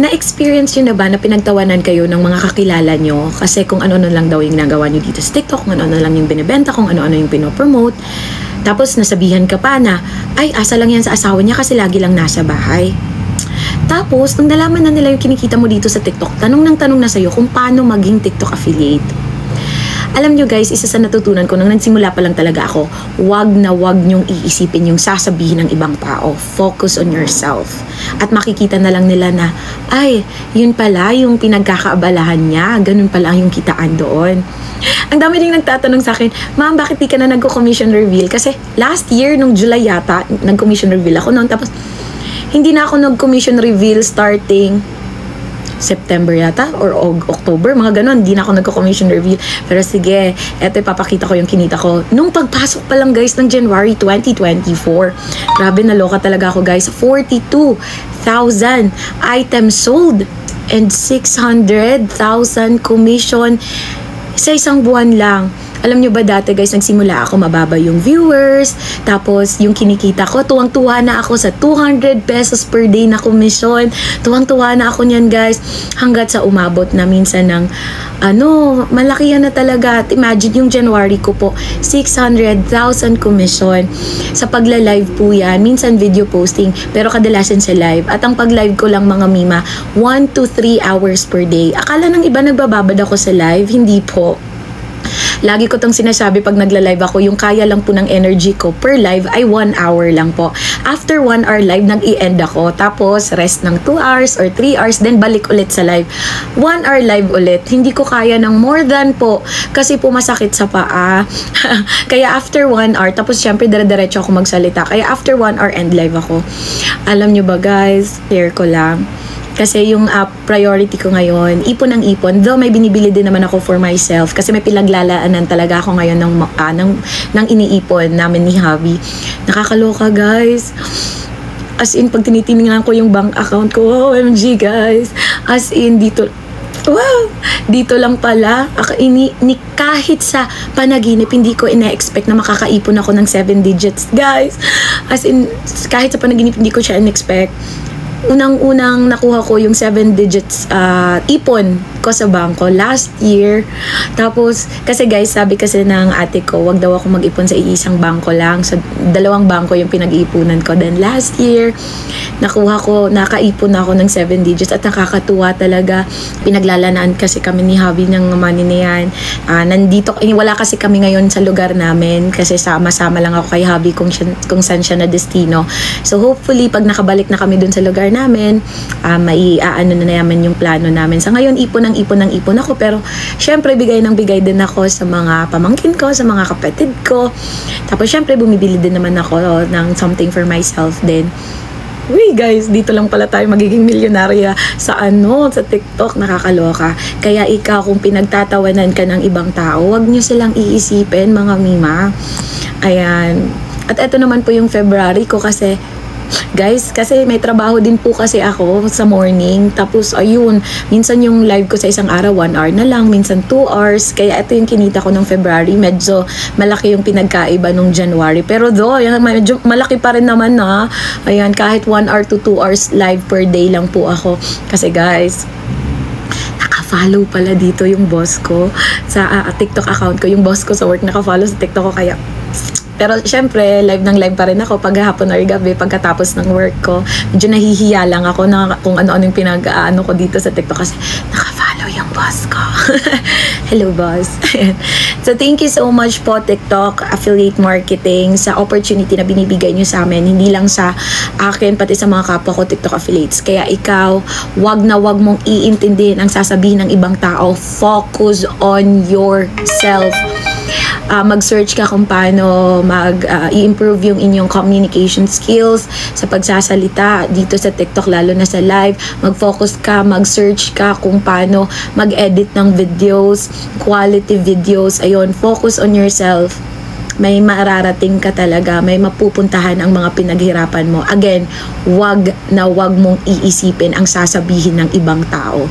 Na-experience nyo na ba na pinagtawanan kayo ng mga kakilala nyo? Kasi kung ano-ano lang daw yung ginagawa nyo dito sa TikTok, kung ano-ano lang yung binibenta, kung ano-ano yung pinopromote. Tapos nasabihan ka pa na, ay, asa lang yan sa asawa niya kasi lagi lang nasa bahay. Tapos, nung nalaman na nila yung kinikita mo dito sa TikTok, tanong na sa'yo kung paano maging TikTok affiliate. Alam nyo guys, isa sa natutunan ko nung nagsimula pa lang talaga ako, wag na wag nyong iisipin yung sasabihin ng ibang tao. Focus on yourself. At makikita na lang nila na, ay, yun pala yung pinagkakaabalahan niya. Ganun pala yung kitaan doon. Ang dami rin nagtatanong sa akin, ma'am, bakit di ka na nagko-commission reveal? Kasi last year, nung July yata, nag-commission reveal ako noon. Tapos, hindi na ako nag-commission reveal starting September yata or October, mga ganon. Hindi na ako nagko-commission reveal. Pero sige, eto ipapakita ko yung kinita ko. Nung pagpasok pa lang guys ng January 2024, grabe, naloka talaga ako guys. 42,000 items sold and 600,000 commission sa isang buwan lang. Alam nyo ba dati guys, nagsimula ako mababa yung viewers, tapos yung kinikita ko, tuwang-tuwa na ako sa 200 pesos per day na commission. Tuwang-tuwa na ako niyan guys, hanggat sa umabot na minsan ng, malaki yan na talaga. At imagine yung January ko po, 600,000 commission. Sa pagla-live po yan, minsan video posting, pero kadalasan sa live. At ang pag-live ko lang mga mima, 1 to 3 hours per day. Akala ng iba nagbababad ako sa live, hindi po. Lagi ko tong sinasabi pag nagla-live ako, yung kaya lang po ng energy ko per live ay 1 hour lang po. After 1 hour live, nag-i-end ako. Tapos, rest ng 2 hours or 3 hours, then balik ulit sa live. 1 hour live ulit. Hindi ko kaya ng more than po kasi po masakit sa paa. Kaya after 1 hour, tapos syempre dire-diretso ako magsalita. Kaya after 1 hour, end live ako. Alam nyo ba guys, share ko lang. Kasi yung priority ko ngayon, ipon ng ipon. Though may binibili din naman ako for myself. Kasi may pinaglalaanan talaga ako ngayon ng iniipon namin ni Javi. Nakakaloka guys. As in, pag tinitingnan ko yung bank account ko, OMG guys. As in, dito, wow! Dito lang pala. Kahit sa panaginip, hindi ko ina-expect na makakaipon ako ng 7 digits, guys. As in, kahit sa panaginip, hindi ko siya in-expect. Unang-unang nakuha ko yung 7 digits ipon ko sa bangko last year. Tapos, kasi guys, sabi kasi ng ate ko, wag daw ako mag-ipon sa iisang bangko lang. So, 2 bangko yung pinag-iipunan ko. Then last year, nakaipon ako ng 7 digits at nakakatuwa talaga. Pinaglalanaan kasi kami ni Javi ng money na yan. Wala kasi kami ngayon sa lugar namin kasi sama-sama lang ako kay Javi kung saan siya na destino. So, hopefully, pag nakabalik na kami dun sa lugar namin, maiaano na naman yung plano namin. Sa ngayon, ipon ako, pero syempre bigay din ako sa mga pamangkin ko, sa mga kapatid ko. Tapos syempre bumibili din naman ako ng something for myself din. Uy guys, dito lang pala tayo magiging milyonarya sa TikTok, nakakaloka. Kaya ikaw, kung pinagtatawanan ka ng ibang tao, wag nyo silang iisipin mga mima. Ayan. At eto naman po yung February ko kasi guys, kasi may trabaho din po kasi ako sa morning. Tapos, ayun, minsan yung live ko sa isang araw, 1 hour na lang, minsan 2 hours. Kaya ito yung kinita ko ng February. Medyo malaki yung pinagkaiba nung January. Pero medyo malaki pa rin naman na. Ayan, kahit 1 hour to 2 hours live per day lang po ako. Kasi guys, naka-follow pala dito yung boss ko sa TikTok account ko. Yung boss ko sa work naka-follow sa TikTok ko, kaya pero syempre, live pa rin ako pag hapon or gabi pagkatapos ng work ko. Medyo nahihiya lang ako na kung ano-ano yung pinag-ano ko dito sa TikTok kasi naka-follow yung boss ko. Hello, boss. So, thank you so much po, TikTok Affiliate Marketing, sa opportunity na binibigay nyo sa amin. Hindi lang sa akin, pati sa mga kapwa ko TikTok affiliates. Kaya ikaw, wag mong iintindihin ang sasabihin ng ibang tao. Focus on yourself. Mag-search ka kung paano i-improve yung inyong communication skills sa pagsasalita dito sa TikTok, lalo na sa live. Mag-focus ka, mag-search ka kung paano mag-edit ng videos, quality videos. Ayun, focus on yourself. May mararating ka talaga, may mapupuntahan ang mga pinaghirapan mo. Again, wag mong iisipin ang sasabihin ng ibang tao.